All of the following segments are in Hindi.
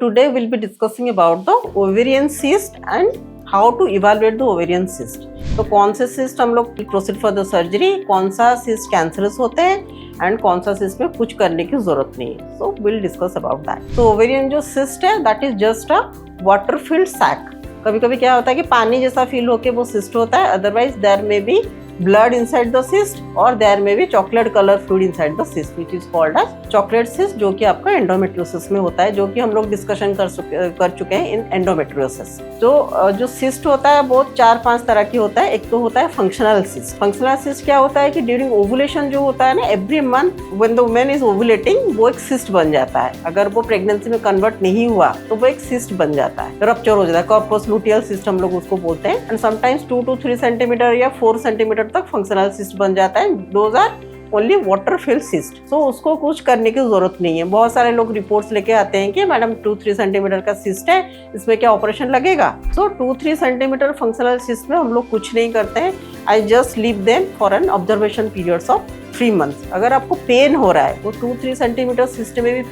today we'll be discussing about the ovarian cyst and how to evaluate the ovarian cyst. तो कौन से cyst हम लोग proceed for the surgery, कौन सा cyst cancerous होते हैं एंड कौन सा cyst में कुछ करने की जरूरत नहीं है. So we'll discuss about that. तो ovarian जो cyst है that is just a water filled sac. कभी कभी क्या होता है कि पानी जैसा फील होके वो cyst होता है, otherwise there may be blood inside the cyst or there may be chocolate color fluid inside the cyst which is called as chocolate cyst, जो कि आपका endometriosis में होता है, जो कि हम लोग डिस्कशन कर चुके हैं इन endometriosis. तो जो cyst होता है वो 4-5 तरह की होता है. एक तो होता है functional cyst. Functional cyst क्या होता है कि ड्यूरिंग ओवुलेशन जो होता है ना, every month when the women is ovulating वो एक cyst बन जाता है. अगर वो प्रेगनेंसी में कन्वर्ट नहीं हुआ तो वो एक cyst बन जाता है, रप्चर हो जाता है. कॉर्पस लुटियल cyst हम लोग उसको बोलते हैं. एंड समटाइम्स 2 to 3 सेंटीमीटर या 4 सेंटीमीटर तक फंक्शनल सिस्ट बन जाता है. Those are only water filled cyst. So उसको कुछ करने की जरूरत नहीं है. बहुत सारे लोग रिपोर्ट्स लेके आते हैं कि मैडम 2-3 सेंटीमीटर का सिस्ट है, इसमें क्या ऑपरेशन लगेगा. सो 2-3 सेंटीमीटर फंक्शनल सिस्ट में हम लोग कुछ नहीं करते हैं. I just leave them for an observation periods of 3 months. अगर आपको पेन हो रहा है, वो 2-3 सेंटीमीटर सिस्ट में भी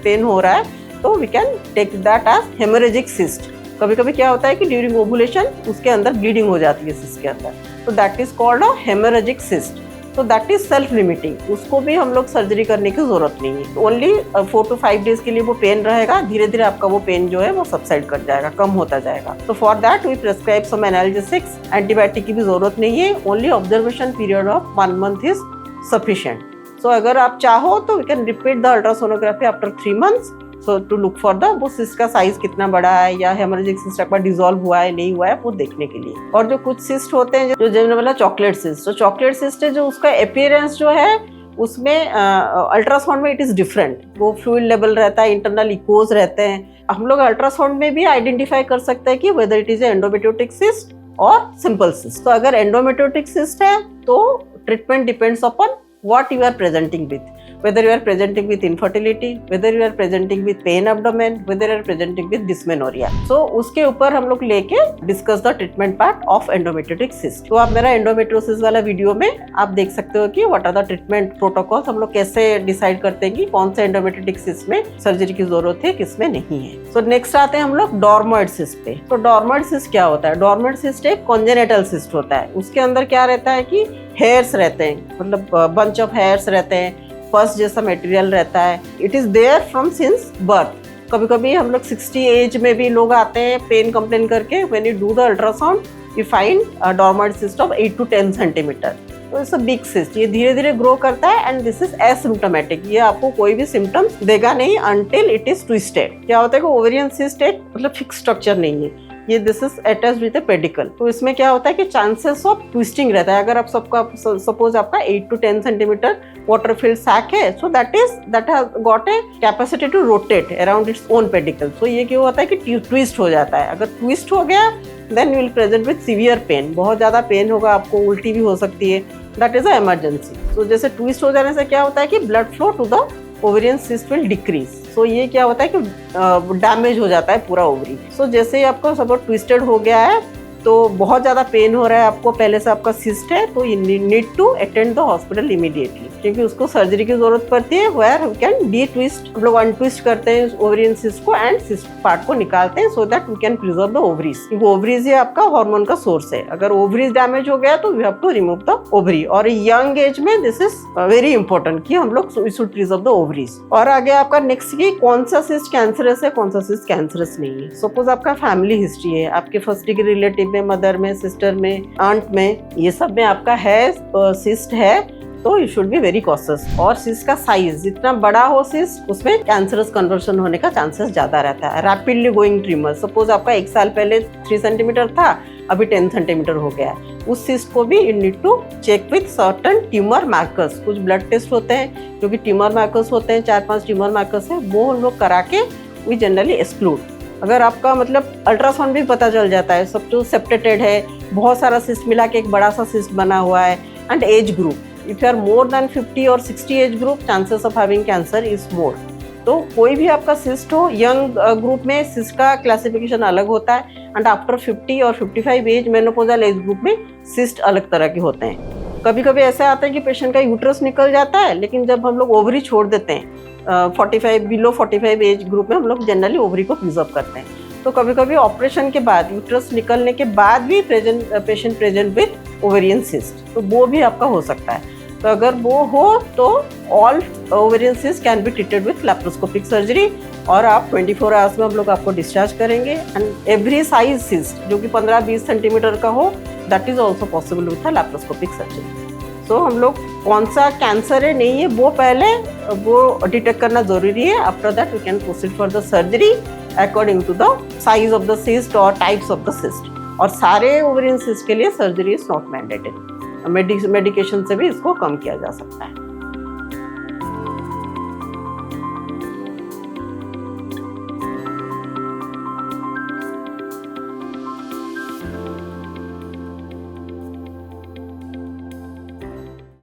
पेन हो रहा है, तो we can take that as haemorrhagic cyst. कभी कभी क्या होता है कि ड्यूरिंग ओवुलेशन उसके अंदर ब्लीडिंग हो जाती है सिस्ट के अंदर, तो that is called a haemorrhagic cyst. तो दैट इज सेल्फ लिमिटिंग. उसको भी हम लोग सर्जरी करने की जरूरत नहीं है. ओनली 4 to 5 days के लिए वो पेन रहेगा. धीरे धीरे आपका वो पेन जो है वो सबसाइड कर जाएगा, कम होता जाएगा. तो for that we prescribe some analgesics. Antibiotic की भी जरूरत नहीं है. Only observation period of 1 month is sufficient. So अगर आप चाहो तो we can repeat the ultrasonography after 3 months. So to look for the वो सिस्ट का साइज कितना बड़ा है या हेमोरेजिक सिस्ट आपका डिसॉल्व हुआ है नहीं हुआ है वो देखने के लिए. और जो कुछ सिस्ट होते हैं जो जैसे बोला चॉकलेट सिस्ट. तो चॉकलेट सिस्ट है जो उसका अपीयरेंस जो है उसमें अल्ट्रासाउंड में इट इज डिफरेंट. वो फ्लूइड लेवल रहता है, इंटरनल इकोज रहते हैं. हम लोग अल्ट्रासाउंड में भी आइडेंटिफाई कर सकते हैं कि whether it is endometriotic cyst और सिंपल सिस्ट. तो अगर एंडोमेट्रियोटिक सिस्ट है तो treatment depends upon what you are presenting with, whether you are presenting with infertility, whether you are presenting with pain abdomen, whether you are presenting with dysmenorrhea. So उसके ऊपर हम लोग लेके discuss the treatment part of endometriotic cyst. तो आप मेरा endometriosis वाला वीडियो में आप देख सकते हो कि what are the treatment protocols, हम लोग कैसे डिसाइड करते हैं कि कौन से endometriotic cyst में सर्जरी की जरूरत है, किसमें नहीं है. So next आते हैं हम लोग डॉर्मॉइड cyst पे. तो डॉर्मॉइड cyst क्या होता है? डॉर्मॉइड cyst एक congenital cyst होता है. उसके अंदर क्या रहता है कि हेयर्स रहते हैं, मतलब बंच ऑफ हेयर्स रहते हैं, पस जैसा मटेरियल रहता है. It is there from since birth. कभी कभी हम लोग 60 एज में भी लोग आते हैं पेन कंप्लेन करके. When you do the ultrasound you find dermoid cyst of 8 to 10 centimetre. तो इट्स अ बिग सिस्ट. ये धीरे धीरे ग्रो करता है एंड दिस इज एसिम्प्टोमेटिक. ये आपको कोई भी सिम्टम्स देगा नहीं अंटिल इट इज ट्विस्टेड. क्या होता है कि ओवेरियन सिस्ट एक मतलब फिक्स स्ट्रक्चर नहीं है. ये this is attached with a pedicle. तो इसमें क्या होता है कि चांसेस ऑफ ट्विस्टिंग रहता है. अगर आप सबका सपोज आपका 8 to 10 centimetre water filled sac है, so that has got a capacity to rotate around its own pedicle. So ये क्यों होता है कि ट्विस्ट हो जाता है. अगर ट्विस्ट हो गया then you will present with severe pain. बहुत ज्यादा पेन होगा, आपको उल्टी भी हो सकती है. That is a emergency. So जैसे ट्विस्ट हो जाने से क्या होता है कि blood flow to the ovarian cyst will decrease. So ये क्या होता है कि डैमेज हो जाता है पूरा ओवरी. सो जैसे ही आपको सपोज ट्विस्टेड हो गया है तो बहुत ज़्यादा पेन हो रहा है आपको, पहले से आपका सिस्ट है, तो you need to attend the hospital immediately, क्योंकि उसको सर्जरी की जरूरत पड़ती है. Where we can detwist, हम लोग अनट्विस्ट करते हैं ओवरियन सिस्ट को एंड सिस्ट पार्ट को निकालते हैं so that we can preserve the ovaries. क्योंकि ओवरीज ही आपका हार्मोन का सोर्स है. अगर ओवरीज डैमेज हो गया तो we have to remove the ovary. और यंग एज में दिस इज वेरी इंपॉर्टेंट कि हम लोग we should preserve the ovaries. और आगे आपका नेक्स्ट की कौन सा सिस्ट कैंसरस है, कौन सा सिस्ट कैंसरस नहीं है. सपोज आपका फैमिली हिस्ट्री है, आपके फर्स्ट डिग्री रिलेटिव में, मदर में, सिस्टर में, आंट में, ये सब में आपका है सिस्ट है, तो you should be very cautious. और सिस्ट का साइज जितना बड़ा हो सिस्ट, उसमें कैंसरस कन्वर्शन होने का चांसेस ज्यादा रहता है. रैपिडली गोइंग ट्यूमर, सपोज आपका 1 साल पहले 3 सेंटीमीटर था, अभी 10 सेंटीमीटर हो गया है, उस सिस्ट को भी you need to check with certain tumour markers. कुछ ब्लड टेस्ट होते हैं जो कि ट्यूमर मार्कर्स होते हैं, 4-5 ट्यूमर मार्कर्स है, वो हम लोग करा के वी जनरली एक्सक्लूड. अगर आपका मतलब अल्ट्रासाउंड भी पता चल जाता है सब जो सेप्टेटेड है, बहुत सारा सिस्ट मिला के एक बड़ा सा सिस्ट बना हुआ है. And age group, if you are more than 50 और 60 age group, chances of having cancer is more. तो कोई भी आपका सिस्ट हो, यंग ग्रुप में सिस्ट का क्लासिफिकेशन अलग होता है एंड आफ्टर 50 और 55 एज मेनोपॉजल एज ग्रुप में सिस्ट अलग तरह के होते हैं. कभी कभी ऐसा आता है कि पेशेंट का यूट्रस निकल जाता है, लेकिन जब हम लोग ओवरी छोड़ देते हैं 45 बिलो 45 एज ग्रुप में हम लोग जनरली ओवरी को प्रिजर्व करते हैं। तो कभी कभी ऑपरेशन के बाद, यूट्रस निकलने के बाद भी patient present with ovarian cyst, तो वो भी आपका हो सकता है। तो अगर वो हो तो all ovarian cyst can be treated with laparoscopic surgery, और आप 24 आवर्स में हम लोग आपको डिस्चार्ज करेंगे। एंड एवरी साइज सिस्ट जो कि 15-20 सेंटीमीटर का हो, that is also possible with a laparoscopic surgery. So हम लोग कौन सा कैंसर है नहीं है वो पहले वो डिटेक्ट करना जरूरी है। After that we can proceed for the surgery according to the size of the cyst और टाइप्स ऑफ द सिस्ट। और सारे ओवेरियन सिस्ट के लिए surgery is not mandated, medication से भी इसको कम किया जा सकता है।